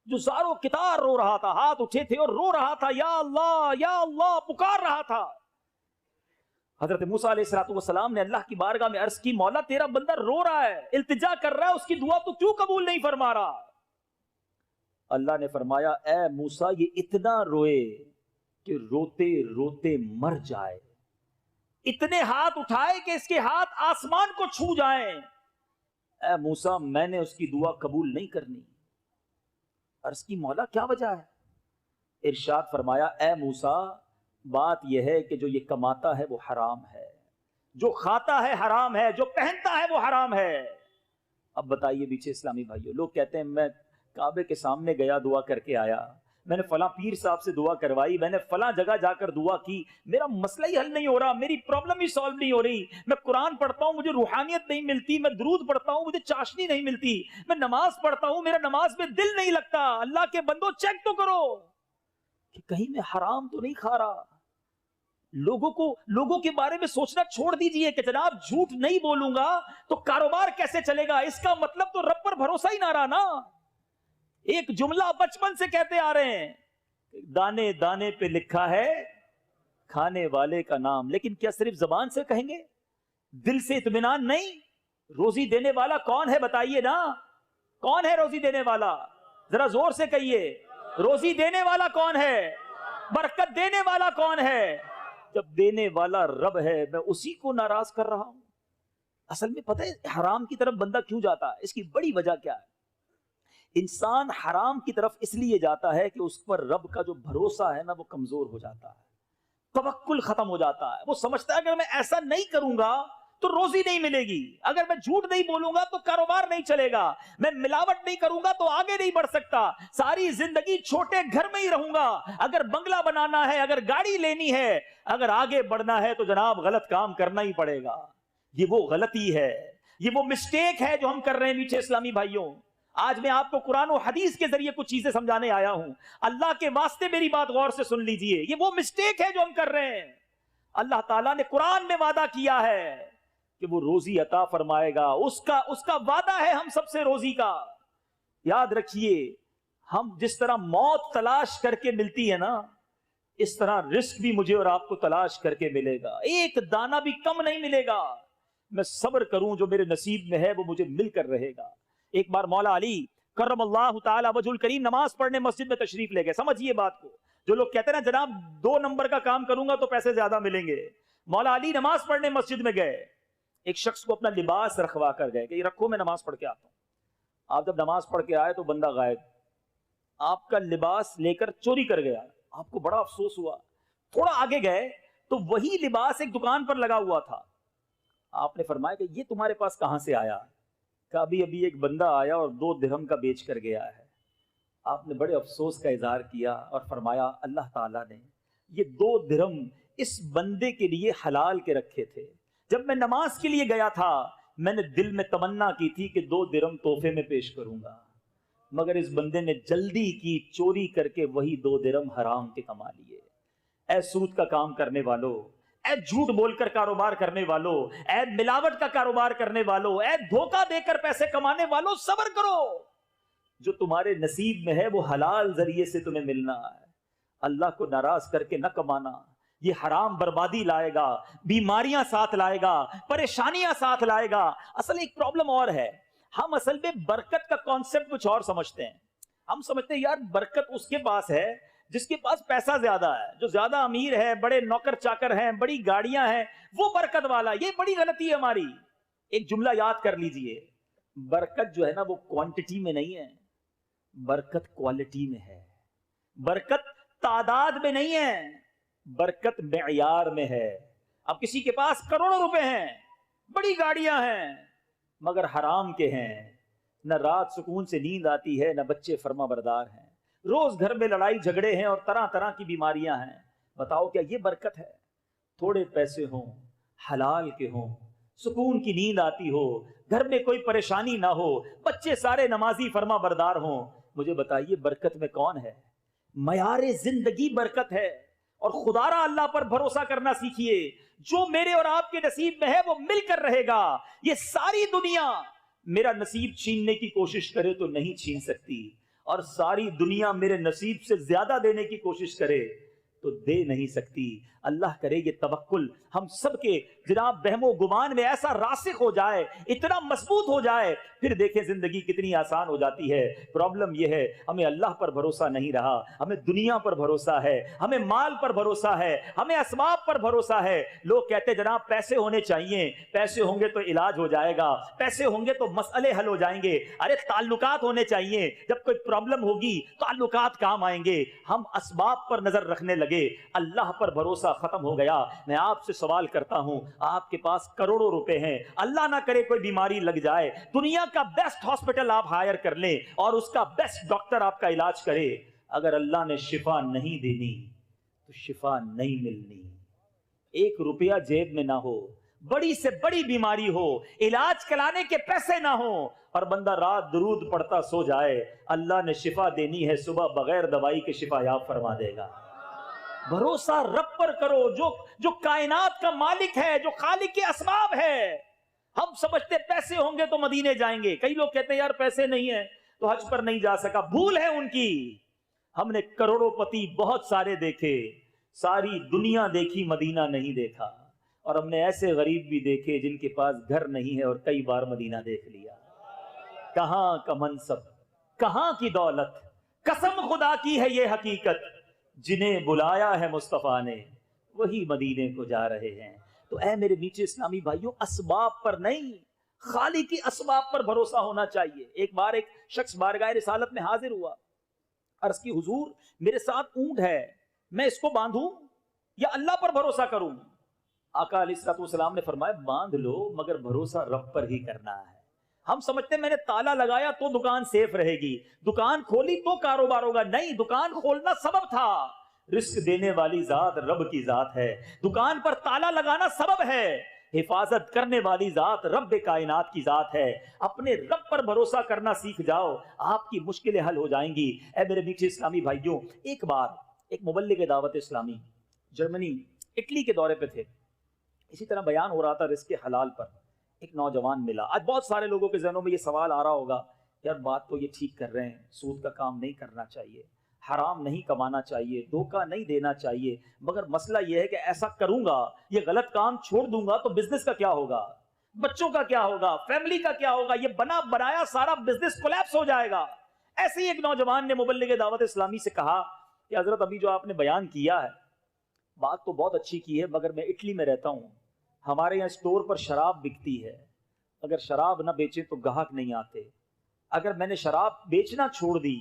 جو زاروں کتار رو رہا تھا، ہاتھ اٹھے تھے اور رو رہا تھا، یا اللہ پکار رہا تھا۔ حضرت موسیٰ علیہ الصلوۃ والسلام نے اللہ کی بارگاہ میں عرض کی، مولا تیرا بندہ رو رہا ہے، التجا کر رہا ہے، اس کی دعا تو کیوں قبول نہیں فرما رہا؟ اللہ نے فرمایا اے موسیٰ یہ اتنا روئے کہ روتے روتے مر جائے، اتنے ہاتھ اٹھائے کہ اس کے ہاتھ آسمان کو چھو جائیں۔ اے موسیٰ میں نے اس کی دعا قبول نہیں کرنی۔ عرض کی مولا کیا وجہ ہے؟ ارشاد فرمایا اے موسیٰ بات یہ ہے کہ جو یہ کماتا ہے وہ حرام ہے، جو کھاتا ہے حرام ہے، جو پہنتا ہے وہ حرام ہے۔ اب بتائیے بیچے اسلامی بھائیوں، لوگ کہتے ہیں میں کعبے کے سامنے گیا دعا کر کے آیا، میں نے فلاں پیر صاحب سے دعا کروائی، میں نے فلاں جگہ جا کر دعا کی، میرا مسئلہ ہی حل نہیں ہو رہا، میری پرابلم ہی سالو نہیں ہو رہی، میں قرآن پڑھتا ہوں مجھے روحانیت نہیں ملتی، میں درود پڑھتا ہوں مجھے چاشنی نہیں ملتی، میں نماز پڑھتا ہوں میرا نماز میں دل نہیں لگتا۔ اللہ کے بندو چیک تو کرو کہ کہیں میں حرام تو نہیں کھا رہا۔ لوگوں کے بارے میں سوچنا چھوڑ دیجئے کہ جناب جھوٹ نہیں بولوں گا تو کاروبار کیسے چلے گا، اس کا مطلب تو رب پر بھروسہ ہی نہ رہا نا۔ ایک جملہ بچپن سے کہتے آ رہے ہیں، دانے دانے پہ لکھا ہے کھانے والے کا نام، لیکن کیا صرف زبان سے کہیں گے؟ دل سے اطمینان نہیں؟ روزی دینے والا کون ہے بتائیے نا، کون ہے روزی دینے والا؟ ذرا زور سے کہیے، روزی دینے والا کون ہے؟ برکت دینے والا کون ہے؟ جب دینے والا رب ہے میں اسی کو ناراض کر رہا ہوں۔ اصل میں پتہ ہے حرام کی طرف بندہ کیوں جاتا ہے؟ اس کی بڑی وجہ کیا ہے؟ انسان حرام کی طرف اس لیے جاتا ہے کہ اس پر رب کا جو بھروسہ ہے نا وہ کمزور ہو جاتا ہے، توکل ختم ہو جاتا ہے۔ وہ سمجھتا ہے اگر میں ایسا نہیں کروں گا تو روزی نہیں ملے گی، اگر میں جھوٹ نہیں بولوں گا تو کاروبار نہیں چلے گا، میں ملاوٹ نہیں کروں گا تو آگے نہیں بڑھ سکتا، ساری زندگی چھوٹے گھر میں ہی رہوں گا، اگر بنگلہ بنانا ہے، اگر گاڑی لینی ہے، اگر آگے بڑھنا ہے تو جناب غلط کام کرنا ہی پڑے گا۔ یہ وہ غلطی ہے، یہ وہ مسٹیک ہے جو ہم کر رہے ہیں میٹھے اسلامی بھائیوں۔ آج میں آپ کو قرآن و حدیث کے ذریعے کچھ چیزیں سمجھانے آیا ہوں، اللہ کے واسطے میری بات غور سے سن لیجئے۔ یہ وہ مسٹیک ہے جو ہم کر رہے ہیں۔ اللہ تعالیٰ نے قرآن میں وعدہ کیا ہے کہ وہ روزی عطا فرمائے گا، اس کا وعدہ ہے ہم سب سے روزی کا۔ یاد رکھیے، ہم جس طرح موت تلاش کر کے ملتی ہے نا، اس طرح رزق بھی مجھے اور آپ کو تلاش کر کے ملے گا، ایک دانہ بھی کم نہیں ملے گا۔ میں صبر کروں، جو میرے نصیب میں ہے وہ مجھے مل کر رہے گا۔ ایک بار مولا علی کرم اللہ تعالی وجہ الکریم نماز پڑھنے مسجد میں تشریف لے گئے۔ سمجھیے بات کو، جو لوگ کہتے ہیں نا جناب 2 نمبر کا کام کروں گا تو پیسے زیادہ ملیں گے، مولا علی نماز پڑھنے مسجد میں گئے، ایک شخص کو اپنا لباس رکھوا کر گئے کہ یہ رکھو میں نماز پڑھ کے آتا ہوں۔ آپ جب نماز پڑھ کے آئے تو بندہ غائب، آپ کا لباس لے کر چوری کر گیا، آپ کو بڑا افسوس ہوا۔ تھوڑا آگے گئے تو وہی لباس ایک دکان پر لگا ہوا تھا۔ آپ نے فرمایا کہ یہ تمہارے پاس کہاں سے آیا؟ کہ ابھی ایک بندہ آیا اور 2 درہم کا بیچ کر گیا ہے۔ آپ نے بڑے افسوس کا اظہار کیا اور فرمایا اللہ تعالیٰ نے یہ 2 درہم اس بندے کے لیے حلال کے رکھے تھے، جب میں نماز کے لیے گیا تھا میں نے دل میں تمنا کی تھی کہ 2 درہم تحفے میں پیش کروں گا، مگر اس بندے نے جلدی کی، چوری کر کے وہی 2 درہم حرام کے کما لیے۔ اے سود کا کام کرنے والو، اے جھوٹ بول کر کاروبار کرنے والو، اے ملاوٹ کا کاروبار کرنے والو، اے دھوکہ دے کر پیسے کمانے والو، صبر کرو، جو تمہارے نصیب میں ہے وہ حلال ذریعے سے تمہیں ملنا ہے۔ اللہ کو ناراض کر کے نہ کمانا، یہ حرام بربادی لائے گا، بیماریاں ساتھ لائے گا، پریشانیاں ساتھ لائے گا۔ اصل ایک پرابلم اور ہے، ہم اصل میں برکت کا کانسیپٹ کچھ اور سمجھتے ہیں۔ ہم سمجھتے ہیں یار برکت اس کے پاس ہے جس کے پاس پیسہ زیادہ ہے، جو زیادہ امیر ہے، بڑے نوکر چاکر ہیں، بڑی گاڑیاں ہیں، وہ برکت والا۔ یہ بڑی غلطی ہے ہماری۔ ایک جملہ یاد کر لیجئے، برکت جو ہے نا وہ کوانٹٹی میں نہیں ہے، برکت کوالٹی میں ہے۔ برکت تعداد میں نہیں ہے، برکت معیار میں ہے۔ اب کسی کے پاس کروڑوں روپے ہیں، بڑی گاڑیاں ہیں، مگر حرام کے ہیں، نہ رات سکون سے نیند آتی ہے، نہ بچے فرما بردار ہیں، روز گھر میں لڑائی جھگڑے ہیں اور طرح طرح کی بیماریاں ہیں۔ بتاؤ کیا یہ برکت ہے؟ تھوڑے پیسے ہوں، حلال کے ہوں، سکون کی نیند آتی ہو، گھر میں کوئی پریشانی نہ ہو، بچے سارے نمازی فرما بردار ہوں، مجھے بتائیے برکت میں کون ہے؟ معیار زندگی برکت ہے۔ اور خدا را اللہ پر بھروسہ کرنا سیکھیے، جو میرے اور آپ کے نصیب میں ہے وہ مل کر رہے گا۔ یہ ساری دنیا میرا نصیب چھیننے کی کوشش کرے تو نہیں چھین سکتی، اور ساری دنیا میرے نصیب سے زیادہ دینے کی کوشش کرے تو دے نہیں سکتی۔ اللہ کرے یہ توکل ہم سب کے جناب بہم و گمان میں ایسا راسخ ہو جائے، اتنا مضبوط ہو جائے، پھر دیکھیں زندگی کتنی آسان ہو جاتی ہے۔ پرابلم یہ ہے ہمیں اللہ پر بھروسہ نہیں رہا، ہمیں دنیا پر بھروسہ ہے، ہمیں مال پر بھروسہ ہے، ہمیں اسباب پر بھروسہ ہے۔ لوگ کہتے جناب پیسے ہونے چاہیے، پیسے ہوں گے تو علاج ہو جائے گا، پیسے ہوں گے تو مسئلے حل ہو جائیں گے۔ ارے تعلقات ہونے چاہیے، جب کوئی پرابلم ہوگی تعلقات کام آئیں گے۔ ہم اسباب پر نظر رکھنے لگے، اللہ پر بھروسہ ختم ہو گیا۔ میں آپ سے سوال کرتا ہوں، آپ کے پاس کروڑوں روپے ہیں، اللہ نہ کرے کوئی بیماری لگ جائے، دنیا کا بیسٹ ہاسپٹل آپ ہائر کر لیں اور اس کا بیسٹ ڈاکٹر آپ کا علاج کرے، اگر اللہ نے شفا نہیں دینی تو شفا نہیں ملنی۔ 1 روپیہ جیب میں نہ ہو، بڑی سے بڑی بیماری ہو، علاج کرانے کے پیسے نہ ہو، اور بندہ رات درود پڑھتا سو جائے، اللہ نے شفا دینی ہے، صبح بغیر دوائی کے شفا یاب فرما دے گا۔ بھروسہ رب پر کرو، جو کائنات کا مالک ہے، جو خالق کے اسباب ہے۔ ہم سمجھتے پیسے ہوں گے تو مدینے جائیں گے، کئی لوگ کہتے ہیں یار پیسے نہیں ہیں تو حج پر نہیں جا سکا، بھول ہے ان کی۔ ہم نے کروڑوں پتی بہت سارے دیکھے، ساری دنیا دیکھی، مدینہ نہیں دیکھا، اور ہم نے ایسے غریب بھی دیکھے جن کے پاس گھر نہیں ہے اور کئی بار مدینہ دیکھ لیا۔ کہاں کا منصب، کہاں کی دولت، قسم خدا کی ہے یہ حقیقت، جنہیں بلایا ہے مصطفیٰ نے وہی مدینے کو جا رہے ہیں۔ تو اے میرے میٹھے اسلامی بھائیوں، اسباب پر نہیں، خالق کی اسباب پر بھروسہ ہونا چاہیے۔ ایک بار ایک شخص بارگاہ رسالت میں حاضر ہوا، عرض کی حضور میرے ساتھ اونٹ ہے، میں اس کو باندھوں یا اللہ پر بھروسہ کروں؟ آقا علیہ السلام نے فرمایا باندھ لو، مگر بھروسہ رب پر ہی کرنا ہے۔ ہم سمجھتے ہیں میں نے تالا لگایا تو دکان سیف رہے گی، دکان کھولی تو کاروبار ہوگا۔ نہیں، دکان کھولنا سبب تھا، رزق دینے والی ذات رب کی ذات ہے۔ دکان پر تالا لگانا سبب ہے، حفاظت کرنے والی ذات رب کائنات کی ذات ہے۔ اپنے رب پر بھروسہ کرنا سیکھ جاؤ، آپ کی مشکلیں حل ہو جائیں گی۔ اے میرے میٹھے اسلامی بھائیوں، ایک بار ایک مبلغ دعوت اسلامی جرمنی اٹلی کے دورے پہ تھے، اسی طرح بیان ہو رہا تھا رزق حلال پر۔ ایک نوجوان ملا. آج بہت سارے لوگوں کے ذہنوں میں یہ سوال آ رہا ہوگا, یار بات تو یہ ٹھیک کر رہے ہیں, سود کا کام نہیں کرنا چاہیے, حرام نہیں کمانا چاہیے, دھوکہ نہیں دینا چاہیے, مگر مسئلہ یہ ہے کہ ایسا کروں گا, یہ غلط کام چھوڑ دوں گا تو بزنس کا کیا ہوگا, بچوں کا کیا ہوگا, فیملی کا کیا ہوگا, یہ بنا بنایا سارا بزنس کولیپس ہو جائے گا. ایسے ہی ایک نوجوان نے مبلغ دعوت اسلامی سے کہا کہ حضرت ابھی جو آپ نے بیان کیا ہے بات تو بہت اچھی کی ہے, مگر میں اٹلی میں رہتا ہوں, ہمارے یہاں اسٹور پر شراب بکتی ہے, اگر شراب نہ بیچے تو گاہک نہیں آتے, اگر میں نے شراب بیچنا چھوڑ دی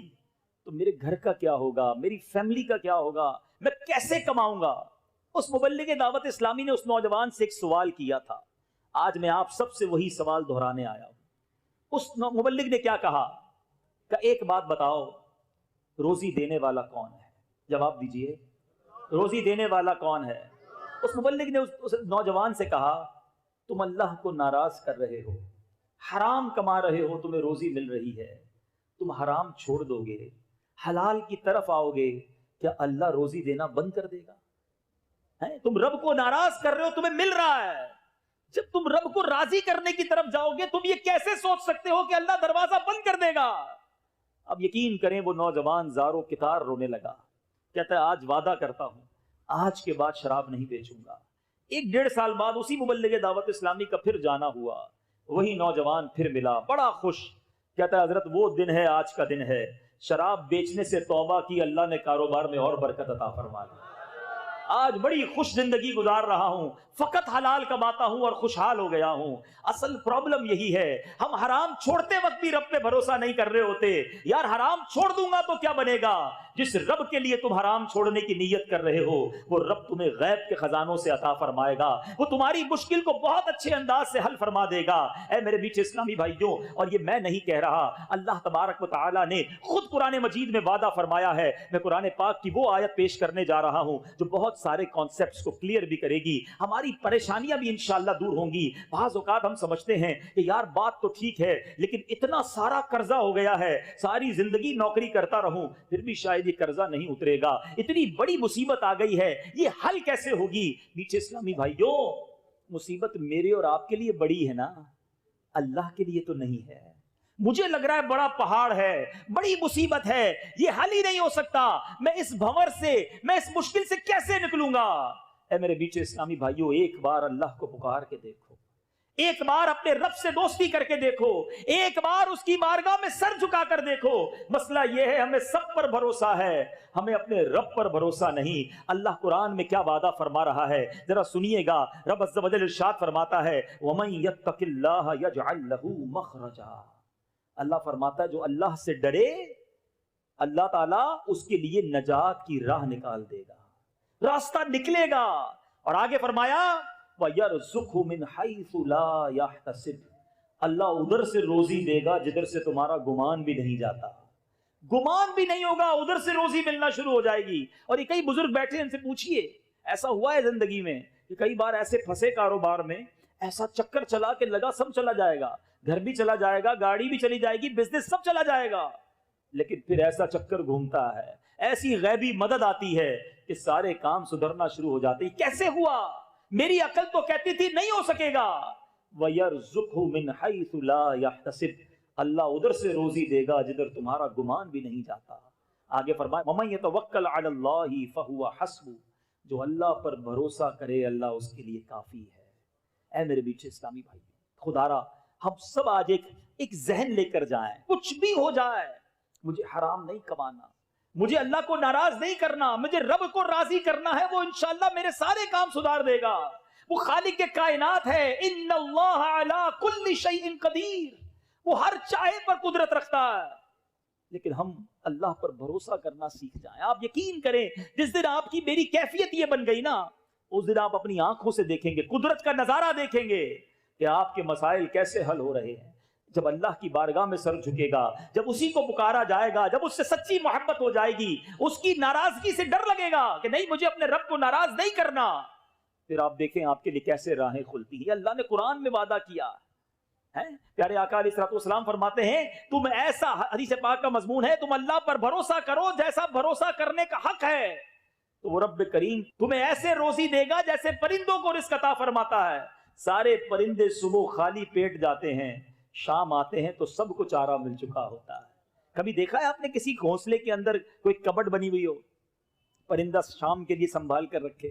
تو میرے گھر کا کیا ہوگا, میری فیملی کا کیا ہوگا, میں کیسے کماؤں گا. اس مبلغ دعوت اسلامی نے اس نوجوان سے ایک سوال کیا تھا, آج میں آپ سب سے وہی سوال دہرانے آیا ہوں. اس مبلغ نے کیا کہا کہ ایک بات بتاؤ, روزی دینے والا کون ہے؟ جواب دیجئے, روزی دینے والا کون ہے؟ اس مبلغ نے اس نوجوان سے کہا, تم اللہ کو ناراض کر رہے ہو, حرام کما رہے ہو, تمہیں روزی مل رہی ہے, تم حرام چھوڑ دو گے, حلال کی طرف آؤ گے, کیا اللہ روزی دینا بند کر دے گا؟ تم رب کو ناراض کر رہے ہو, تمہیں مل رہا ہے, جب تم رب کو راضی کرنے کی طرف جاؤ گے تم یہ کیسے سوچ سکتے ہو کہ اللہ دروازہ بند کر دے گا؟ اب یقین کریں وہ نوجوان زارو کتار رونے لگا, کہتا ہے آج وعدہ کرتا ہوں آج کے بعد شراب نہیں بیچوں گا. 1-1.5 سال بعد اسی مبلغ دعوت اسلامی کا پھر جانا ہوا, وہی نوجوان پھر ملا بڑا خوش, کہتا ہے حضرت وہ دن ہے, آج کا دن ہے, شراب بیچنے سے توبہ کی, اللہ نے کاروبار میں اور برکت عطا فرما دی, آج بڑی خوش زندگی گزار رہا ہوں, فقط حلال کماتا ہوں اور خوشحال ہو گیا ہوں. اصل پرابلم یہی ہے, ہم حرام چھوڑتے وقت بھی رب پہ بھروسہ نہیں کر رہے ہوتے. یار حرام چھوڑ دوں گا تو کیا بنے گا؟ جس رب کے لیے تم حرام چھوڑنے کی نیت کر رہے ہو وہ رب تمہیں غیب کے خزانوں سے عطا فرمائے گا, وہ تمہاری مشکل کو بہت اچھے انداز سے حل فرما دے گا. اے میرے بیچ اسلامی بھائیوں, اور یہ میں نہیں کہہ رہا, اللہ تبارک و تعالی نے خود قرآن مجید میں وعدہ فرمایا ہے. میں قرآن پاک کی وہ آیت پیش کرنے جا رہا ہوں جو بہت سارے کانسیپٹس کو کلیئر بھی کرے گی, ہماری پریشانیاں بھی انشاءاللہ دور ہوں گی. بعض اوقات ہم سمجھتے ہیں کہ یار بات تو ٹھیک ہے لیکن اتنا سارا قرضہ ہو گیا ہے, ساری زندگی نوکری کرتا رہوں پھر بھی شاید یہ قرضہ نہیں اترے گا, اتنی بڑی مصیبت آ گئی ہے, یہ حل کیسے ہوگی؟ نیچے اسلامی بھائیوں, مصیبت میرے اور آپ کے لیے بڑی ہے نا, اللہ کے لیے تو نہیں ہے. مجھے لگ رہا ہے بڑا پہاڑ ہے, بڑی مصیبت ہے, یہ حل ہی نہیں ہو سکتا, میں اس بھنور سے, میں اس مشکل سے کیسے نکلوں گا؟ اے میرے بیچ اسلامی بھائیوں, ایک بار اللہ کو پکار کے دیکھو, ایک بار اپنے رب سے دوستی کر کے دیکھو, ایک بار اس کی بارگاہ میں سر جھکا کر دیکھو. مسئلہ یہ ہے ہمیں سب پر بھروسہ ہے, ہمیں اپنے رب پر بھروسہ نہیں. اللہ قرآن میں کیا وعدہ فرما رہا ہے ذرا سنیے گا. رب عز و جل ارشاد فرماتا ہے, وَمَن يَتَّقِ اللَّهَ يَجْعَلْ لَهُ مَخْرَجًا, اللہ فرماتا ہے جو اللہ سے ڈرے اللہ تعالیٰ اس کے لیے نجات کی راہ نکال دے گا, راستہ نکلے گا. اور آگے فرمایا وَيَرْزُقْهُ مِنْ حَيْثُ لَا يَحْتَسِبُ, اللہ ادھر سے روزی دے گا جدھر سے تمہارا گمان بھی نہیں جاتا, گمان بھی نہیں ہوگا, ادھر سے روزی ملنا شروع ہو جائے گی. اور یہ کئی بزرگ بیٹھے ان سے پوچھئے, ایسا ہوا ہے زندگی میں کہ کئی بار ایسے پھنسے کاروبار میں, ایسا چکر چلا کہ لگا سب چلا جائے گا, گھر بھی چلا جائے گا, گاڑی بھی چلی جائے گی, بزنس سب چلا جائے گا, لیکن پھر ایسا چکر گھومتا ہے, ایسی غیبی مدد آتی ہے کہ سارے کام سدھرنا شروع ہو جاتے ہیں. کیسے ہوا؟ میری عقل تو کہتی تھی نہیں ہو سکے گا. وَيَرْزُقْهُ مِنْ حَيْثُ لَا يَحْتَسِبُ, اللہ ادھر سے روزی دے گا جدھر تمہارا گمان بھی نہیں جاتا. آگے فرمایا وَمَن يَتَوَكَّلْ عَلَى اللَّهِ فَهُوَ حَسْبُهُ, جو اللہ پر بھروسہ کرے اللہ اس کے لیے کافی ہے. اے میرے بیچ اسلامی بھائی, خدا را ہم سب آج ایک ذہن لے کر جائیں, کچھ بھی ہو جائے مجھے حرام نہیں کمانا, مجھے اللہ کو ناراض نہیں کرنا, مجھے رب کو راضی کرنا ہے, وہ انشاءاللہ میرے سارے کام سدھار دے گا. وہ خالق کے کائنات ہے, ان اللہ علی کل شیء قدیر, وہ ہر چاہے پر قدرت رکھتا ہے. لیکن ہم اللہ پر بھروسہ کرنا سیکھ جائیں. آپ یقین کریں جس دن آپ کی میری کیفیت یہ بن گئی نا, اس دن آپ اپنی آنکھوں سے دیکھیں گے, قدرت کا نظارہ دیکھیں گے کہ آپ کے مسائل کیسے حل ہو رہے ہیں. جب اللہ کی بارگاہ میں سر جھکے گا, جب اسی کو پکارا جائے گا, جب اس سے سچی محبت ہو جائے گی, اس کی ناراضگی سے ڈر لگے گا کہ نہیں مجھے اپنے رب کو ناراض نہیں کرنا, پھر آپ دیکھیں آپ کے لیے کیسے راہیں کھلتی ہیں. اللہ نے قرآن میں وعدہ کیا ہے. پیارے آقا علیہ الصلوۃ والسلام فرماتے ہیں تم ایسا, حدیث پاک کا مضمون ہے, تم اللہ پر بھروسہ کرو جیسا بھروسہ کرنے کا حق ہے, تو وہ رب کریم تمہیں ایسے روزی دے گا جیسے پرندوں کو رزق عطا فرماتا ہے. سارے پرندے صبح خالی پیٹ جاتے ہیں، شام آتے ہیں تو سب کو چارہ مل چکا ہوتا ہے۔ کبھی دیکھا ہے آپ نے کسی گھونسلے کے اندر کوئی کبڈ بنی ہوئی ہو، پرندہ شام کے لیے سنبھال کر رکھے؟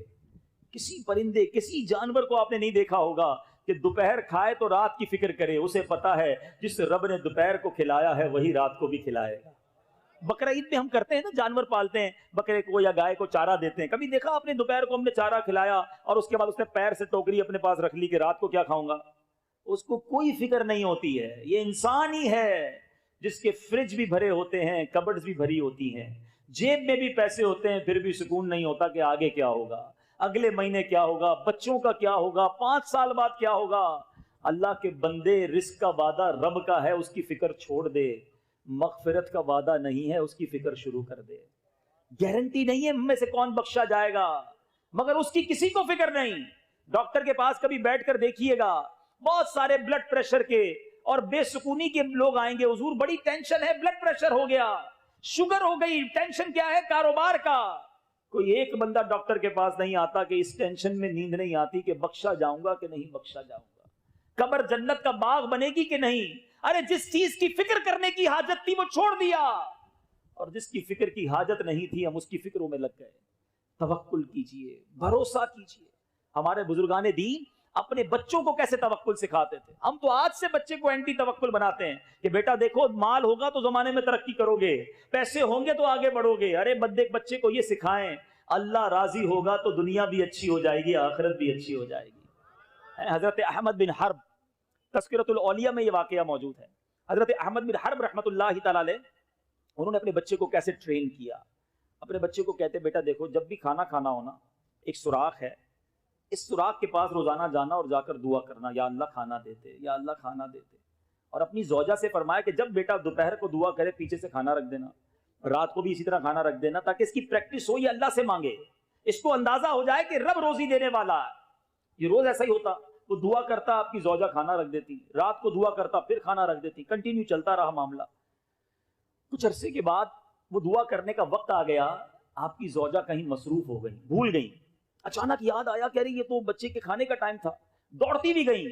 کسی پرندے کسی جانور کو آپ نے نہیں دیکھا ہوگا کہ دوپہر کھائے تو رات کی فکر کرے، اسے پتا ہے جس رب نے دوپہر کو کھلایا ہے وہی رات کو بھی کھلائے گا۔ بقرعید میں ہم کرتے ہیں نا، جانور پالتے ہیں، بکرے کو یا گائے کو چارہ دیتے ہیں۔ کبھی دیکھا آپ نے دوپہر کو ہم نے چارہ کھلایا اور اس کے بعد اس نے پیر سے ٹوکری اپنے پاس رکھ لی کہ رات کو کیا کھاؤں گا؟ اس کو کوئی فکر نہیں ہوتی ہے۔ یہ انسان ہی ہے جس کے فریج بھی بھرے ہوتے ہیں، کبڈز بھی بھری ہوتی ہیں، جیب میں بھی پیسے ہوتے ہیں، پھر بھی سکون نہیں ہوتا کہ آگے کیا ہوگا، اگلے مہینے کیا ہوگا، بچوں کا کیا ہوگا، 5 سال بعد کیا ہوگا۔ اللہ کے بندے، رزق کا وعدہ رب کا ہے، اس کی فکر چھوڑ دے۔ مغفرت کا وعدہ نہیں ہے، اس کی فکر شروع کر دے۔ گارنٹی نہیں ہے ہم میں سے کون بخشا جائے گا، مگر اس کی کسی کو فکر نہیں۔ ڈاکٹر کے پاس کبھی بیٹھ کر دیکھیے گا، بہت سارے بلڈ پریشر کے اور بے سکونی کے لوگ آئیں گے، حضور بڑی ٹینشن ہے، بلڈ پریشر ہو گیا، شوگر ہو گئی، ٹینشن کیا ہے؟ کاروبار کا۔ کوئی ایک بندہ ڈاکٹر کے پاس نہیں آتا کہ اس ٹینشن میں نیند نہیں آتی کہ بخشا جاؤں گا کہ نہیں بخشا جاؤں گا، قبر جنت کا باغ بنے گی کہ نہیں۔ ارے جس چیز کی فکر کرنے کی حاجت تھی وہ چھوڑ دیا، اور جس کی فکر کی حاجت نہیں تھی ہم اس کی فکروں میں لگ گئے۔ توکل کیجئے، بھروسہ کیجئے۔ ہمارے بزرگان دین اپنے بچوں کو کیسے توکل سکھاتے تھے؟ ہم تو آج سے بچے کو اینٹی توکل بناتے ہیں کہ بیٹا دیکھو، مال ہوگا تو زمانے میں ترقی کرو گے، پیسے ہوں گے تو آگے بڑھو گے۔ ارے بچے کو یہ سکھائیں اللہ راضی ہوگا تو دنیا بھی اچھی ہو جائے گی، آخرت بھی اچھی ہو جائے گی۔ حضرت احمد بن حرب، تذکرۃ الاولیاء میں یہ واقعہ موجود ہے۔ حضرت احمد بن حرب رحمۃ اللہ تعالی علیہ، انہوں نے اپنے بچے کو کیسے ٹرین کیا۔ اپنے بچے کو کہتے بیٹا دیکھو، جب بھی کھانا کھانا ہونا، ایک سوراخ ہے، اس سوراخ کے پاس روزانہ جانا اور جا کر دعا کرنا، یا اللہ کھانا دیتے، یا اللہ کھانا دیتے۔ اور اپنی زوجہ سے فرمایا کہ جب بیٹا دوپہر کو دعا کرے پیچھے سے کھانا رکھ دینا، رات کو بھی اسی طرح کھانا رکھ دینا، تاکہ اس کی پریکٹس ہو، یہ اللہ سے مانگے، اس کو اندازہ ہو جائے کہ رب روزی دینے والا ہے۔ یہ روز ایسا ہی ہوتا، وہ دعا کرتا، آپ کی زوجہ کھانا رکھ دیتی، رات کو دعا کرتا پھر کھانا رکھ دیتی، کنٹینیو چلتا رہا معاملہ۔ کچھ عرصے کے بعد وہ دعا کرنے کا وقت آ گیا، آپ کی زوجہ کہیں مصروف ہو گئی، بھول گئی۔ اچانک یاد آیا کہ یہ تو بچے کے کھانے کا ٹائم تھا، دوڑتی بھی گئی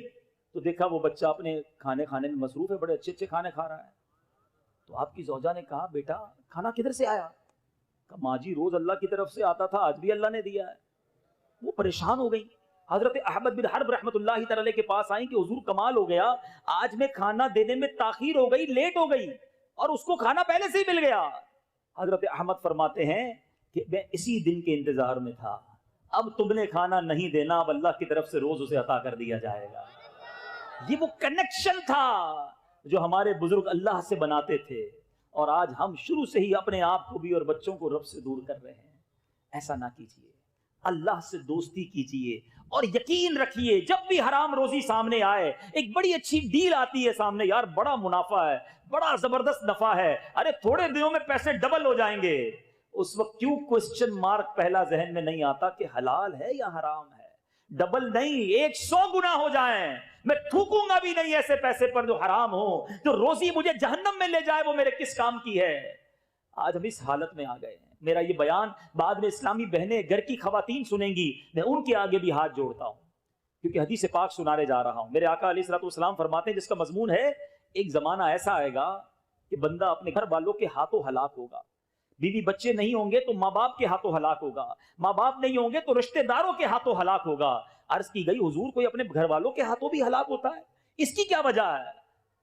تو دیکھا وہ بچہ اپنے کھانے میں مصروف ہے، بڑے اچھے اچھے کھانے کھا رہا ہے۔ تو آپ کی زوجہ نے کہا بیٹا کھانا کدھر سے آیا؟ کہا ماں جی روز اللہ کی طرف سے آتا تھا، آج بھی اللہ نے دیا ہے۔ وہ پریشان ہو گئی، حضرت احمد بن حرب رحمۃ اللہ تعالی کے پاس آئیں کہ حضور کمال ہو گیا، آج میں کھانا دینے میں تاخیر ہو گئی، لیٹ ہو گئی، اور اس کو کھانا پہلے سے ہی مل گیا۔ حضرت احمد فرماتے ہیں کہ میں اسی دن کے انتظار میں تھا، اب تم نے کھانا نہیں دینا، اب اللہ کی طرف سے روز اسے عطا کر دیا جائے گا۔ یہ وہ کنیکشن تھا جو ہمارے بزرگ اللہ سے بناتے تھے، اور آج ہم شروع سے ہی اپنے آپ کو بھی اور بچوں کو رب سے دور کر رہے ہیں۔ ایسا نہ کیجیے، اللہ سے دوستی کیجیے، اور یقین رکھیے جب بھی حرام روزی سامنے آئے، ایک بڑی اچھی ڈیل آتی ہے سامنے، یار بڑا منافع ہے، بڑا زبردست نفع ہے، ارے تھوڑے دنوں میں پیسے ڈبل ہو جائیں گے، اس وقت کیوں کوسچن مارک پہلا ذہن میں نہیں آتا کہ حلال ہے یا حرام ہے؟ ڈبل نہیں، 100 گنا ہو جائیں، میں تھوکوں گا بھی نہیں ایسے پیسے پر جو حرام ہو، جو روزی مجھے جہنم میں لے جائے، وہ میرے کس کام کی ہے؟ آج ہم اس حالت میں آ گئے ہیں۔ میرا یہ بیان بعد میں اسلامی بہنیں، گھر کی خواتین سنیں گی، میں ان کے آگے بھی ہاتھ جوڑتا ہوں، کیونکہ حدیث پاک سنانے جا رہا ہوں۔ میرے آقا علیہ الصلوۃ والسلام فرماتے ہیں، جس کا مضمون ہے ایک زمانہ ایسا آئے گا کہ بندہ اپنے گھر والوں کے ہاتھوں ہلاک ہوگا، بیوی بچے نہیں ہوں گے تو ماں باپ کے ہاتھوں ہلاک ہوگا، ماں باپ نہیں ہوں گے تو رشتہ داروں کے ہاتھوں ہلاک ہوگا۔ عرض کی گئی حضور کوئی اپنے گھر والوں کے ہاتھوں بھی ہلاک ہوتا ہے، اس کی کیا وجہ ہے؟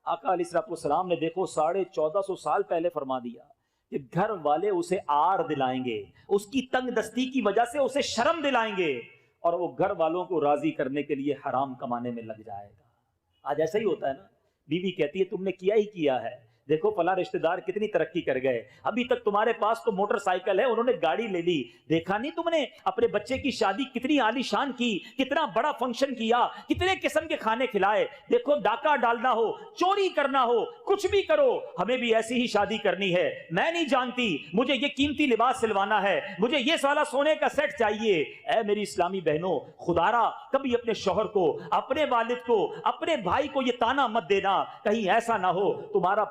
آقا علیہ الصلوۃ والسلام نے دیکھو 1450 سال پہلے فرما دیا کہ گھر والے اسے آر دلائیں گے، اس کی تنگ دستی کی وجہ سے اسے شرم دلائیں گے، اور وہ گھر والوں کو راضی کرنے کے لیے حرام کمانے میں لگ جائے گا۔ آج ایسا ہی ہوتا ہے نا، بیوی کہتی ہے تم نے کیا ہی کیا ہے، دیکھو فلاں رشتہ دار کتنی ترقی کر گئے، ابھی تک تمہارے پاس تو موٹر سائیکل ہے، انہوں نے گاڑی لے لی، دیکھا نہیں تم نے اپنے بچے کی شادی کتنی عالی شان کی، کتنا بڑا فنکشن کیا، کتنے قسم کے کھانے کھلائے، دیکھو ڈاکہ ڈالنا ہو، چوری کرنا ہو، کچھ بھی کرو، ہمیں بھی ایسی ہی شادی کرنی ہے، میں نہیں جانتی مجھے یہ قیمتی لباس سلوانا ہے، مجھے یہ والا سونے کا سیٹ چاہیے۔ اے میری اسلامی بہنوں، خدارا کبھی اپنے شوہر کو، اپنے والد کو، اپنے بھائی کو یہ تانا مت دینا، کہیں ایسا نہ ہو تمہارا